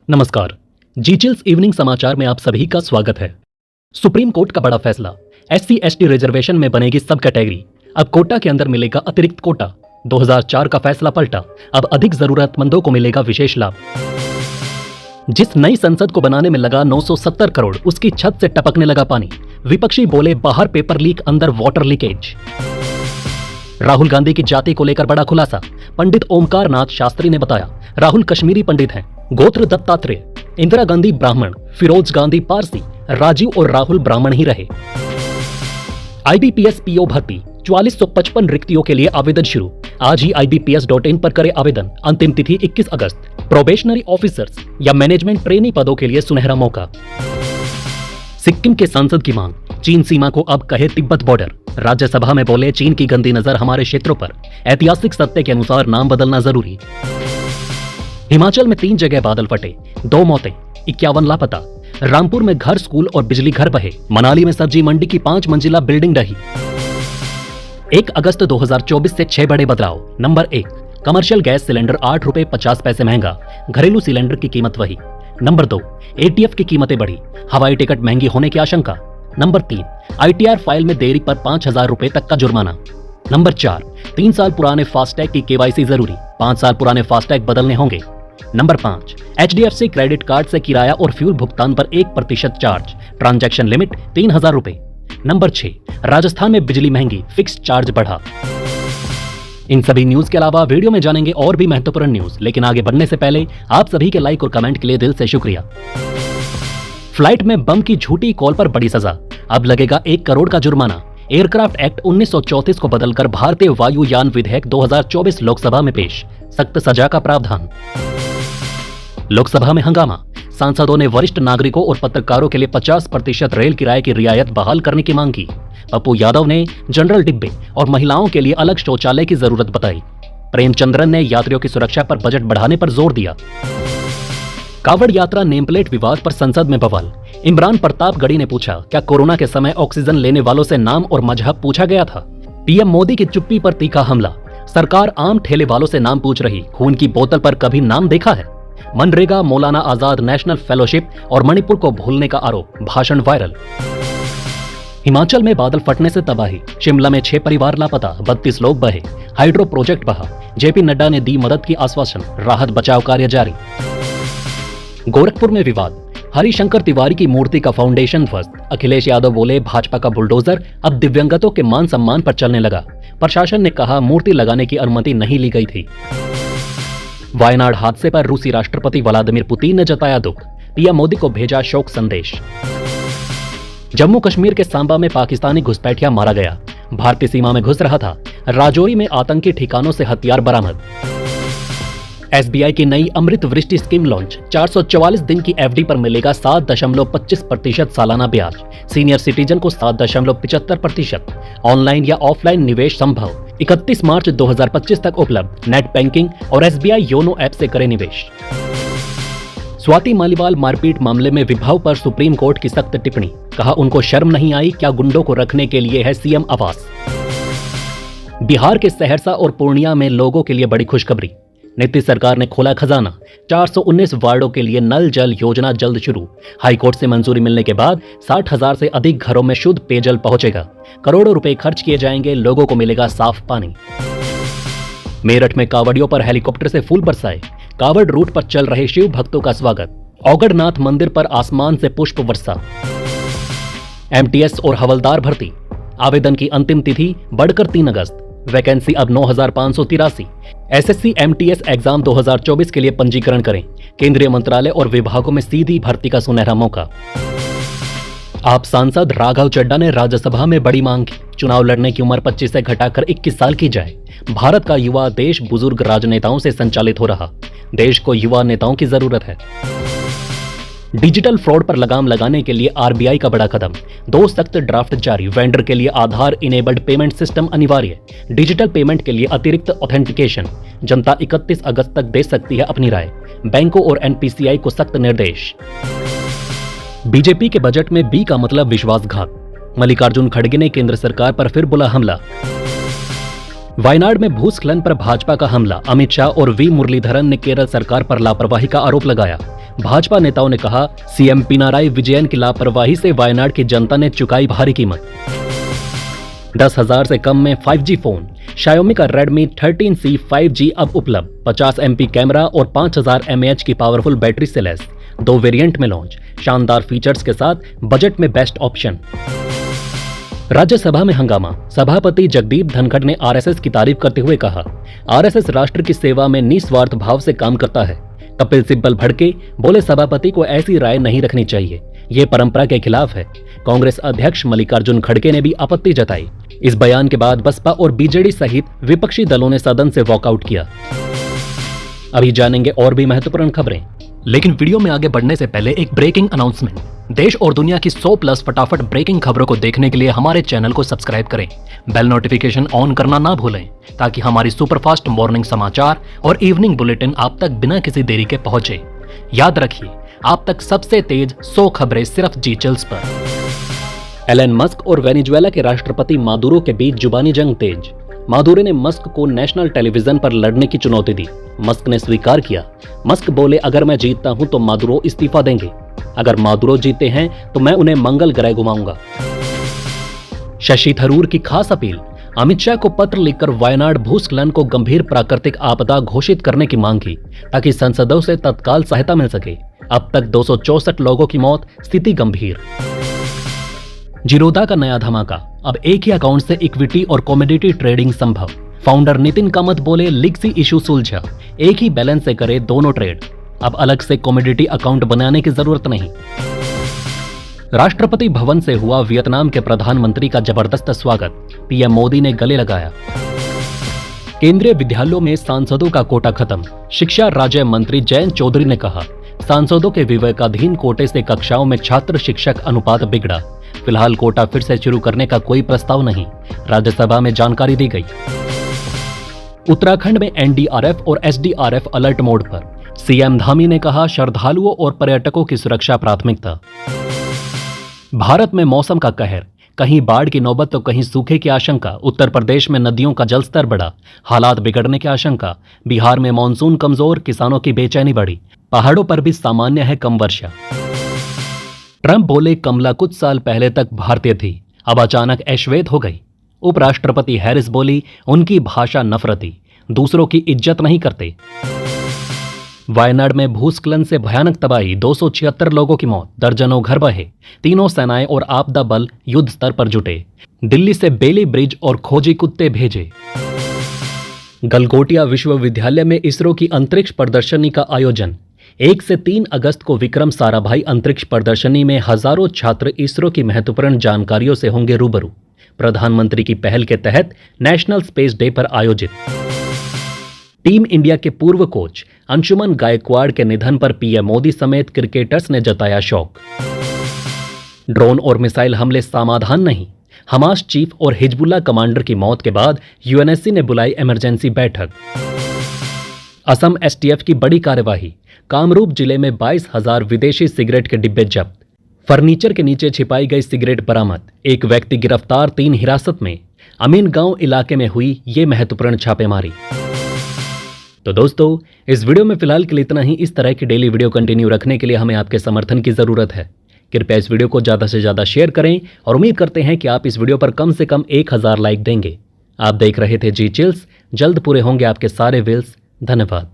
नमस्कार। जीचिल्स इवनिंग समाचार में आप सभी का स्वागत है। सुप्रीम कोर्ट का बड़ा फैसला, SC/ST रिजर्वेशन में बनेगी सब कैटेगरी। अब कोटा के अंदर मिलेगा अतिरिक्त कोटा। 2004 का फैसला पलटा, अब अधिक जरूरतमंदों को मिलेगा विशेष लाभ। जिस नई संसद को बनाने में लगा 970 करोड़, उसकी छत से टपकने लगा पानी। विपक्षी बोले बाहर पेपर लीक, अंदर वाटर लीकेज। राहुल गांधी की जाति को लेकर बड़ा खुलासा, पंडित ओमकार नाथ शास्त्री ने बताया राहुल कश्मीरी पंडित हैं, गोत्र दत्तात्रेय। इंदिरा गांधी ब्राह्मण, फिरोज गांधी पारसी, राजीव और राहुल ब्राह्मण ही रहे। IBPS PO भर्ती, 4455 रिक्तियों के लिए आवेदन शुरू। आज ही IBPS.in पर करें आवेदन, अंतिम तिथि 21 अगस्त। प्रोबेशनरी ऑफिसर्स या मैनेजमेंट ट्रेनी पदों के लिए सुनहरा मौका। सिक्किम के सांसद की मांग, चीन सीमा को अब कहे तिब्बत बॉर्डर। राज्यसभा में बोले चीन की गंदी नजर हमारे क्षेत्रों पर, ऐतिहासिक सत्य के अनुसार नाम बदलना जरूरी। हिमाचल में 3 जगह बादल फटे, 2 मौतें, 51 लापता। रामपुर में घर, स्कूल और बिजली घर बहे। मनाली में सब्जी मंडी की 5 मंजिला बिल्डिंग ढही। 1 अगस्त 2024 से 6 बड़े बदलाव। नंबर 1, कमर्शियल गैस सिलेंडर 8 रुपए 50 पैसे महंगा, घरेलू सिलेंडर की कीमत वही। नंबर 2, ATF की कीमतें बढ़ी, हवाई टिकट महंगी होने की आशंका। नंबर 3, ITR फाइल में देरी पर 5000 रुपए तक का जुर्माना। नंबर 4, 3 साल पुराने फास्टैग की KYC जरूरी, 5 साल पुराने फास्टैग बदलने होंगे। नंबर 5, HDFC क्रेडिट कार्ड से किराया और फ्यूल भुगतान पर 1% चार्ज, ट्रांजैक्शन लिमिट 3000 रुपए। नंबर 6, राजस्थान में बिजली महंगी, फिक्स चार्ज बढ़ा। इन सभी न्यूज के अलावा वीडियो में जानेंगे और भी महत्वपूर्ण न्यूज, लेकिन आगे बढ़ने से पहले आप सभी के लाइक और कमेंट के लिए दिल से शुक्रिया। फ्लाइट में बम की झूठी कॉल पर बड़ी सजा, अब लगेगा 1 करोड़ का जुर्माना। एयरक्राफ्ट एक्ट 1934 को बदलकर भारतीय वायुयान विधेयक 2024 लोकसभा में पेश, सख्त सजा का प्रावधान। लोकसभा में हंगामा, सांसदों ने वरिष्ठ नागरिकों और पत्रकारों के लिए 50% रेल किराए की रियायत बहाल करने की मांग की। पप्पू यादव ने जनरल डिब्बे और महिलाओं के लिए अलग शौचालय की जरूरत बताई। प्रेमचंद्रन ने यात्रियों की सुरक्षा पर बजट बढ़ाने पर जोर दिया। कावड़ यात्रा नेमप्लेट विवाद पर संसद में बवाल। इमरान प्रतापगढ़ी ने पूछा, क्या कोरोना के समय ऑक्सीजन लेने वालों से नाम और मजहब पूछा गया था? PM मोदी की चुप्पी पर तीखा हमला, सरकार आम ठेले वालों से नाम पूछ रही, खून की बोतल पर कभी नाम देखा है? मनरेगा, मौलाना आजाद नेशनल फेलोशिप और मणिपुर को भूलने का आरोप, भाषण वायरल। हिमाचल में बादल फटने से तबाही, शिमला में 6 परिवार लापता, 32 लोग बहे। हाइड्रो प्रोजेक्ट बहा, JP नड्डा ने दी मदद की आश्वासन, राहत बचाव कार्य जारी। गोरखपुर में विवाद, हरिशंकर तिवारी की मूर्ति का फाउंडेशन ध्वस्त। अखिलेश यादव बोले भाजपा का बुलडोजर अब दिव्यांगतों के मान सम्मान पर चलने लगा। प्रशासन ने कहा मूर्ति लगाने की अनुमति नहीं ली गई थी। वायनाड हादसे पर रूसी राष्ट्रपति व्लादिमीर पुतिन ने जताया दुख, PM मोदी को भेजा शोक संदेश। जम्मू कश्मीर के सांबा में पाकिस्तानी घुसपैठिया मारा गया, भारतीय सीमा में घुस रहा था। राजौरी में आतंकी ठिकानों से हथियार बरामद। SBI की नई अमृत वृष्टि स्कीम लॉन्च, 444 दिन की FD पर मिलेगा 7.25% सालाना ब्याज। सीनियर सिटीजन को 7.75%। ऑनलाइन या ऑफलाइन निवेश संभव, 31 मार्च 2025 तक उपलब्ध। नेट बैंकिंग और SBI योनो ऐप से करें निवेश। स्वाति मालीवाल मारपीट मामले में विभाग पर सुप्रीम कोर्ट की सख्त टिप्पणी, कहा उनको शर्म नहीं आई, क्या गुंडों को रखने के लिए है CM आवास। बिहार के सहरसा और पूर्णिया में लोगों के लिए बड़ी खुशखबरी, नीतीश सरकार ने खोला खजाना। 419 वार्डों के लिए नल जल योजना जल्द शुरू। हाईकोर्ट से मंजूरी मिलने के बाद 60,000 से अधिक घरों में शुद्ध पेयजल पहुंचेगा। करोड़ों रुपए खर्च किए जाएंगे, लोगों को मिलेगा साफ पानी। मेरठ में कावड़ियों पर हेलीकॉप्टर से फूल बरसाए, कावड़ रूट पर चल रहे शिव भक्तों का स्वागत। औगड़नाथ मंदिर पर आसमान से पुष्प वर्षा। MTS और हवलदार भर्ती, आवेदन की अंतिम तिथि बढ़कर 3 अगस्त। वैकेंसी अब 9583। SSC MTS एग्जाम 2024 के लिए पंजीकरण करें। केंद्रीय मंत्रालय और विभागों में सीधी भर्ती का सुनहरा मौका। आप सांसद राघव चड्ढा ने राज्यसभा में बड़ी मांग की, चुनाव लड़ने की उम्र 25 से घटाकर 21 साल की जाए। भारत का युवा देश बुजुर्ग राजनेताओं से संचालित हो रहा, देश को युवा नेताओं की जरूरत है। डिजिटल फ्रॉड पर लगाम लगाने के लिए RBI का बड़ा कदम, 2 सख्त ड्राफ्ट जारी। वेंडर के लिए आधार इनेबल्ड पेमेंट सिस्टम अनिवार्य, डिजिटल पेमेंट के लिए अतिरिक्त ऑथेंटिकेशन। जनता 31 अगस्त तक दे सकती है अपनी राय, बैंकों और NPCI को सख्त निर्देश। बीजेपी के बजट में B का मतलब विश्वासघात, मल्लिकार्जुन खड़गे ने केंद्र सरकार पर फिर बोला हमला। वायनाड में भूस्खलन पर भाजपा का हमला, अमित शाह और V मुरलीधरन ने केरल सरकार पर लापरवाही का आरोप लगाया। भाजपा नेताओं ने कहा, सीएम पिनाराई विजयन की लापरवाही से वायनाड की जनता ने चुकाई भारी कीमत। 10,000 से कम में 5G फोन। Xiaomi का Redmi 13C 5G अब उपलब्ध। 50 MP कैमरा और 5000 mAh की पावरफुल बैटरी से लैस 2 वेरिएंट में लॉन्च। शानदार फीचर्स के साथ बजट में बेस्ट ऑप्शन। राज्यसभा में हंगामा। सभापति जगदीप धनखड़ ने आरएसएस की तारीफ करते हुए कहा, आरएसएस राष्ट्र की सेवा में निस्वार्थ भाव से काम करता है। कपिल सिब्बल भड़के, बोले सभापति को ऐसी राय नहीं रखनी चाहिए, ये परंपरा के खिलाफ है। कांग्रेस अध्यक्ष मल्लिकार्जुन खड़गे ने भी आपत्ति जताई। इस बयान के बाद बसपा और बीजेडी सहित विपक्षी दलों ने सदन से वॉकआउट किया। अभी जानेंगे और भी महत्वपूर्ण खबरें, लेकिन वीडियो में आगे बढ़ने से पहले एक ब्रेकिंग अनाउंसमेंट। देश और दुनिया की 100+ फटाफट ब्रेकिंग खबरों को देखने के लिए हमारे चैनल को सब्सक्राइब करें, बेल नोटिफिकेशन ऑन करना ना भूलें, ताकि हमारी सुपरफास्ट मॉर्निंग समाचार और इवनिंग बुलेटिन आप तक बिना किसी देरी के पहुंचे। याद रखिए, आप तक सबसे तेज 100 खबरें सिर्फ जी चिल्स पर। एलन मस्क और वेनेजुएला के राष्ट्रपति मादुरो के बीच जुबानी जंग तेज। मादुरो ने मस्क को नेशनल टेलीविजन पर लड़ने की चुनौती दी। मस्क ने स्वीकार किया। मस्क बोले, अगर मैं जीतता हूं तो मादुरो इस्तीफा देंगे, अगर मादुरो जीते हैं तो मैं उन्हें मंगल ग्रह घुमाऊंगा। शशि थरूर की खास अपील। अमित शाह को पत्र लिखकर वायनाड भूस्खलन को गंभीर प्राकृतिक आपदा घोषित करने की मांग की, ताकि संसदों से तत्काल सहायता मिल सके। अब तक 264 लोगों की मौत, स्थिति गंभीर। जीरोधा का नया धमाका। अब एक ही अकाउंट से इक्विटी और कमोडिटी ट्रेडिंग संभव। फाउंडर नितिन कामत बोले, लिगसी इशू सुलझा, एक ही बैलेंस से करे दोनों ट्रेड। अब अलग से कमोडिटी अकाउंट बनाने की जरूरत नहीं। राष्ट्रपति भवन से हुआ वियतनाम के प्रधानमंत्री का जबरदस्त स्वागत, पीएम मोदी ने गले लगाया। केंद्रीय विद्यालयों में सांसदों का कोटा खत्म। शिक्षा राज्य मंत्री जयंत चौधरी ने कहा, सांसदों के विवेकाधीन कोटे से कक्षाओं में छात्र शिक्षक अनुपात बिगड़ा। फिलहाल कोटा फिर से शुरू करने का कोई प्रस्ताव नहीं, राज्यसभा में जानकारी दी गई। उत्तराखंड में एनडीआरएफ और एसडीआरएफ अलर्ट मोड पर। सीएम धामी ने कहा, श्रद्धालुओं और पर्यटकों की सुरक्षा प्राथमिकता। भारत में मौसम का कहर, कहीं बाढ़ की नौबत तो कहीं सूखे की आशंका। उत्तर प्रदेश में नदियों का जलस्तर बढ़ा, हालात बिगड़ने की आशंका। बिहार में मानसून कमजोर, किसानों की बेचैनी बढ़ी। पहाड़ों पर भी सामान्य है कम वर्षा। ट्रंप बोले, कमला कुछ साल पहले तक भारतीय थी, अब अचानक अश्वेत हो गई। उपराष्ट्रपति हैरिस बोली, उनकी भाषा नफरती, दूसरों की इज्जत नहीं करते। वायनाड में भूस्खलन से भयानक तबाही, 276 लोगों की मौत, दर्जनों घर बहे। तीनों सेनाएं और आपदा बल युद्ध स्तर पर जुटे। दिल्ली से बेली ब्रिज और खोजी कुत्ते भेजे। गलगोटिया विश्वविद्यालय में इसरो की अंतरिक्ष प्रदर्शनी का आयोजन। 1 से 3 अगस्त को विक्रम साराभाई अंतरिक्ष प्रदर्शनी में हजारों छात्र इसरो की महत्वपूर्ण जानकारियों से होंगे रूबरू। प्रधानमंत्री की पहल के तहत नेशनल स्पेस डे पर आयोजित। टीम इंडिया के पूर्व कोच अंशुमन गायकवाड़ के निधन पर पीएम मोदी समेत क्रिकेटर्स ने जताया शोक। ड्रोन और मिसाइल हमले समाधान नहीं, हमास चीफ और हिजबुल्लाह कमांडर की मौत के बाद यूएनएससी ने बुलाई इमरजेंसी बैठक। असम एसटीएफ की बड़ी कार्यवाही, कामरूप जिले में 22,000 विदेशी सिगरेट के डिब्बे जब्त। फर्नीचर के नीचे छिपाई गई सिगरेट बरामद, एक व्यक्ति गिरफ्तार, 3 हिरासत में। अमीन गांव इलाके में हुई ये महत्वपूर्ण छापेमारी। तो दोस्तों, इस वीडियो में फिलहाल के लिए इतना ही। इस तरह की डेली वीडियो कंटिन्यू रखने के लिए हमें आपके समर्थन की जरूरत है। कृपया इस वीडियो को ज़्यादा से ज़्यादा शेयर करें और उम्मीद करते हैं कि आप इस वीडियो पर कम से कम 1000 लाइक देंगे। आप देख रहे थे जी चिल्स, जल्द पूरे होंगे आपके सारे विल्स। धन्यवाद।